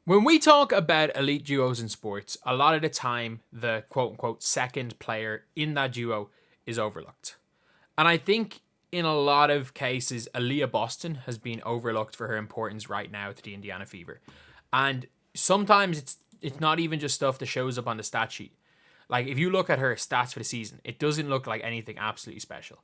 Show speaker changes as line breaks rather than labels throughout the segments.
When we talk about elite duos in sports, a lot of the time, the quote-unquote second player in that duo is overlooked. And I think in a lot of cases, Aliyah Boston has been overlooked for her importance right now to the Indiana Fever. And sometimes it's not even just stuff that shows up on the stat sheet. Like, if you look at her stats for the season, it doesn't look like anything absolutely special.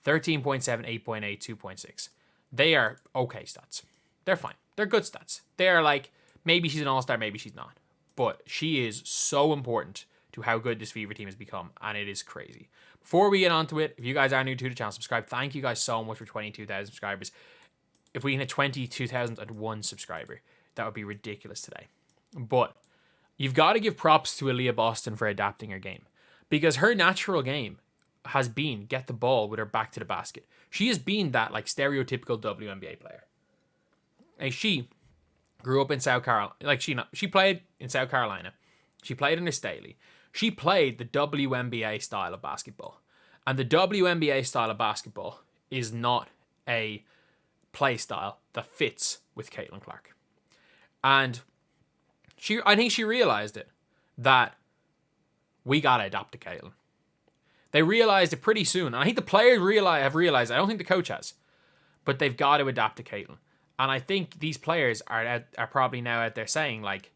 13.7, 8.8, 2.6. They are okay stats. They're fine. They're good stats. They are like, maybe she's an all-star, maybe she's not. But she is so important to how good this Fever team has become, and it is crazy. Before we get on to it, if you guys are new to the channel, subscribe. Thank you guys so much for 22,000 subscribers. If we can hit 22,001 subscriber, that would be ridiculous today. But you've got to give props to Aliyah Boston for adapting her game, because her natural game has been get the ball with her back to the basket. She has been that like stereotypical WNBA player. Like, she grew up in South Carolina. Like, she played in South Carolina. She played under Staley. She played the WNBA style of basketball. And the WNBA style of basketball is not a play style that fits with Caitlin Clark. And I think she realized it, that we got to adapt to Caitlin. They realized it pretty soon. And I think the players have realized, I don't think the coach has, but they've got to adapt to Caitlin. And I think these players are probably now out there saying, like,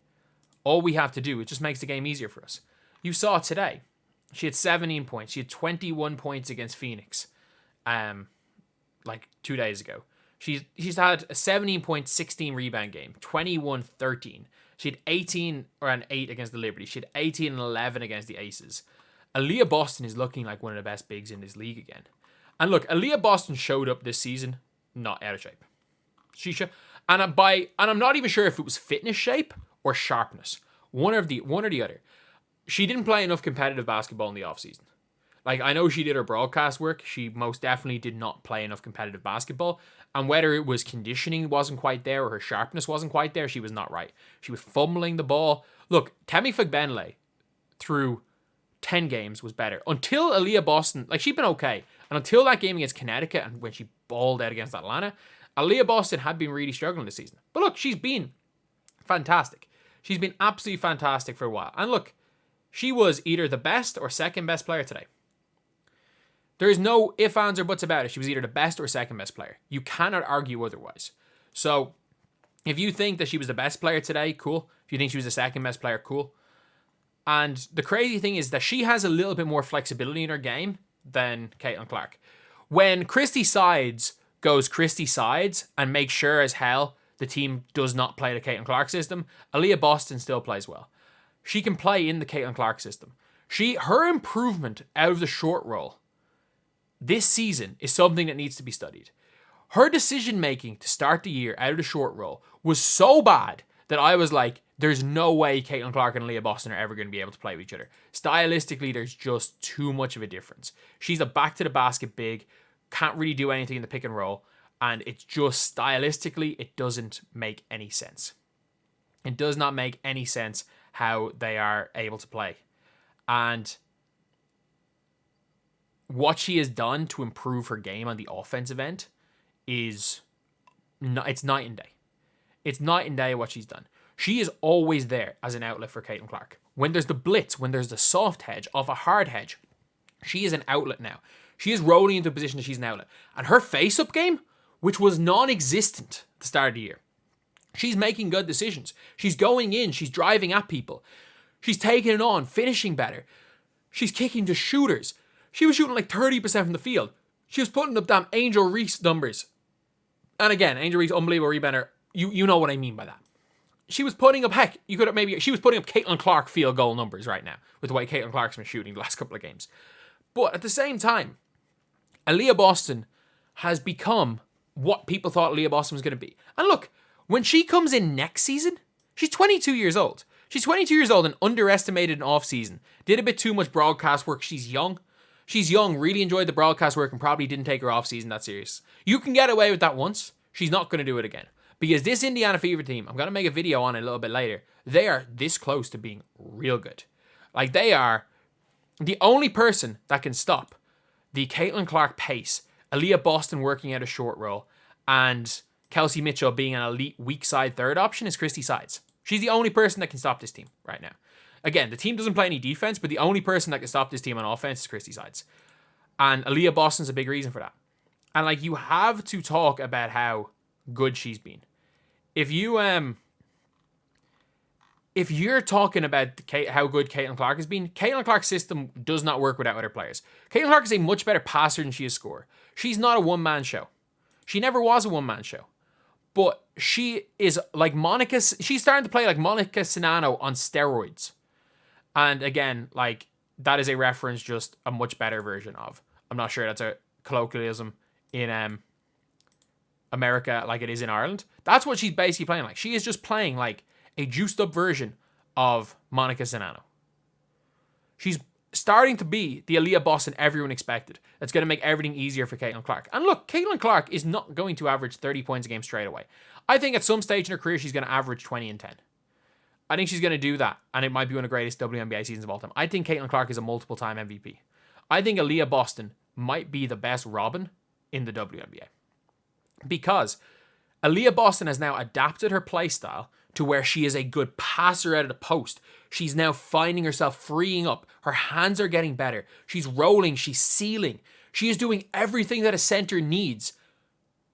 all we have to do, it just makes the game easier for us. You saw it today. She had 17 points. She had 21 points against Phoenix, like 2 days ago. She's had a 17-point, 16 rebound game, 21-13. She had 18 or an 8 against the Liberty. She had 18 and 11 against the Aces. Aliyah Boston is looking like one of the best bigs in this league again. And look, Aliyah Boston showed up this season not out of shape. And I'm not even sure if it was fitness shape or sharpness. One or the other. She didn't play enough competitive basketball in the offseason. Like, I know she did her broadcast work. She most definitely did not play enough competitive basketball. And whether it was conditioning wasn't quite there or her sharpness wasn't quite there, she was not right. She was fumbling the ball. Look, Temi Fagbenle through 10 games was better. Until Aliyah Boston, like, she'd been okay. And until that game against Connecticut and when she balled out against Atlanta, Aliyah Boston had been really struggling this season. But look, she's been fantastic. She's been absolutely fantastic for a while. And look, she was either the best or second best player today. There is no ifs, ands, or buts about it. She was either the best or second best player. You cannot argue otherwise. So, if you think that she was the best player today, cool. If you think she was the second best player, cool. And the crazy thing is that she has a little bit more flexibility in her game than Caitlin Clark. When Christy Sides goes Christy Sides and makes sure as hell the team does not play the Caitlin Clark system, Aliyah Boston still plays well. She can play in the Caitlin Clark system. Her improvement out of the short roll this season is something that needs to be studied. Her decision making to start the year out of the short roll was so bad that I was like, there's no way Caitlin Clark and Aliyah Boston are ever going to be able to play with each other. Stylistically, there's just too much of a difference. She's a back to the basket big, can't really do anything in the pick and roll, and it's just stylistically, it doesn't make any sense. It does not make any sense how they are able to play. And what she has done to improve her game on the offensive end it's night and day. It's night and day what she's done. She is always there as an outlet for Caitlin Clark. When there's the blitz, when there's the soft hedge off a hard hedge, she is an outlet now. She is rolling into a position that she's an outlet. And her face-up game, which was non-existent at the start of the year, she's making good decisions. She's going in. She's driving at people. She's taking it on, finishing better. She's kicking to shooters. She was shooting like 30% from the field. She was putting up damn Angel Reese numbers. And again, Angel Reese, unbelievable rebounder. You know what I mean by that. She was putting up, she was putting up Caitlin Clark field goal numbers right now with the way Caitlin Clark's been shooting the last couple of games. But at the same time, Aliyah Boston has become what people thought Aliyah Boston was going to be. And look, when she comes in next season, she's 22 years old. She's 22 years old and underestimated in off-season. Did a bit too much broadcast work. She's young. She's young, really enjoyed the broadcast work and probably didn't take her off-season that serious. You can get away with that once. She's not going to do it again. Because this Indiana Fever team, I'm going to make a video on it a little bit later, they are this close to being real good. Like, they are the only person that can stop the Caitlin Clark pace, Aliyah Boston working out a short roll, and Kelsey Mitchell being an elite weak side third option is Christy Sides. She's the only person that can stop this team right now. Again, the team doesn't play any defense, but the only person that can stop this team on offense is Christy Sides. And Aaliyah Boston's a big reason for that. And like, you have to talk about how good she's been. If you're talking about how good Caitlin Clark has been, Caitlin Clark's system does not work without other players. Caitlin Clark is a much better passer than she is scorer. She's not a one-man show. She never was a one-man show. But she is like Monica. She's starting to play like Monica Sinano on steroids. And again, like, that is a reference, just a much better version of. I'm not sure that's a colloquialism in America like it is in Ireland. That's what she's basically playing like. She is just playing like a juiced up version of Monica Sinano. She's starting to be the Aaliyah Boston everyone expected. That's going to make everything easier for Caitlin Clark. And look, Caitlin Clark is not going to average 30 points a game straight away. I think at some stage in her career, she's going to average 20 and 10. I think she's going to do that, and it might be one of the greatest WNBA seasons of all time. I think Caitlin Clark is a multiple-time MVP. I think Aaliyah Boston might be the best Robin in the WNBA. Because Aaliyah Boston has now adapted her play style to where she is a good passer out of the post. She's now finding herself freeing up. Her hands are getting better. She's rolling. She's sealing. She is doing everything that a center needs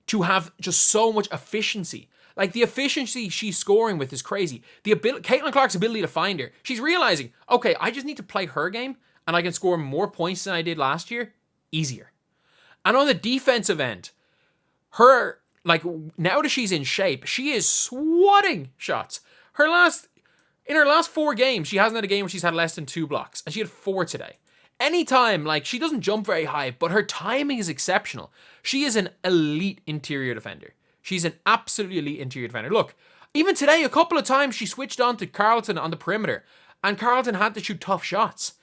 to have just so much efficiency. Like, the efficiency she's scoring with is crazy. Caitlin Clark's ability to find her. She's realizing, okay, I just need to play her game and I can score more points than I did last year. Easier. And on the defensive end, her, like, now that she's in shape, she is swatting shots. In her last 4 games, she hasn't had a game where she's had less than 2 blocks, and she had 4 today. Anytime, like, she doesn't jump very high, but her timing is exceptional. She is an elite interior defender. She's an absolutely elite interior defender. Look, even today, a couple of times she switched on to Carlton on the perimeter, and Carlton had to shoot tough shots.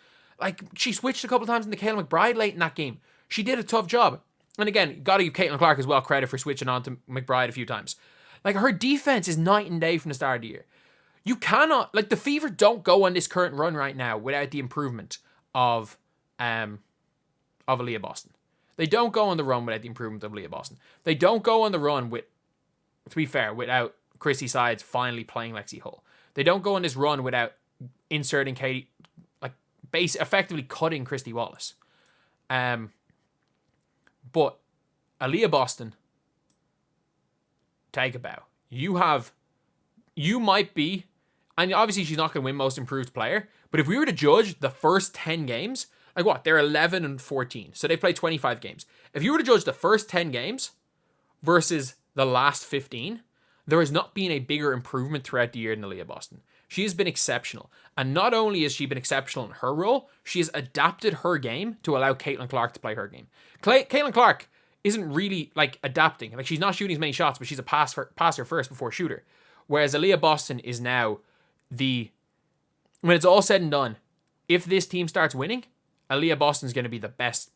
Like, she switched a couple of times into Kayla McBride late in that game. She did a tough job. And again, got to give Caitlin Clark as well credit for switching on to McBride a few times. Like, her defense is night and day from the start of the year. You cannot, like, the Fever don't go on this current run right now without the improvement of Aaliyah Boston. They don't go on the run without the improvement of Aaliyah Boston. They don't go on the run to be fair, without Chrissy Sides finally playing Lexi Hull. They don't go on this run without inserting Katie, like, effectively cutting Christy Wallace. But Aaliyah Boston, take a bow. You might be, and obviously she's not going to win most improved player, but if we were to judge the first 10 games, like what? They're 11 and 14. So they've played 25 games. If you were to judge the first 10 games versus the last 15, there has not been a bigger improvement throughout the year than Aaliyah Boston. She has been exceptional. And not only has she been exceptional in her role, she has adapted her game to allow Caitlin Clark to play her game. Caitlin Clark isn't really, like, adapting. Like, she's not shooting as many shots, but she's a passer first before shooter. Whereas Aaliyah Boston is now when it's all said and done, if this team starts winning, Aaliyah Boston's going to be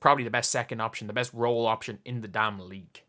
probably the best second option, the best role option in the damn league.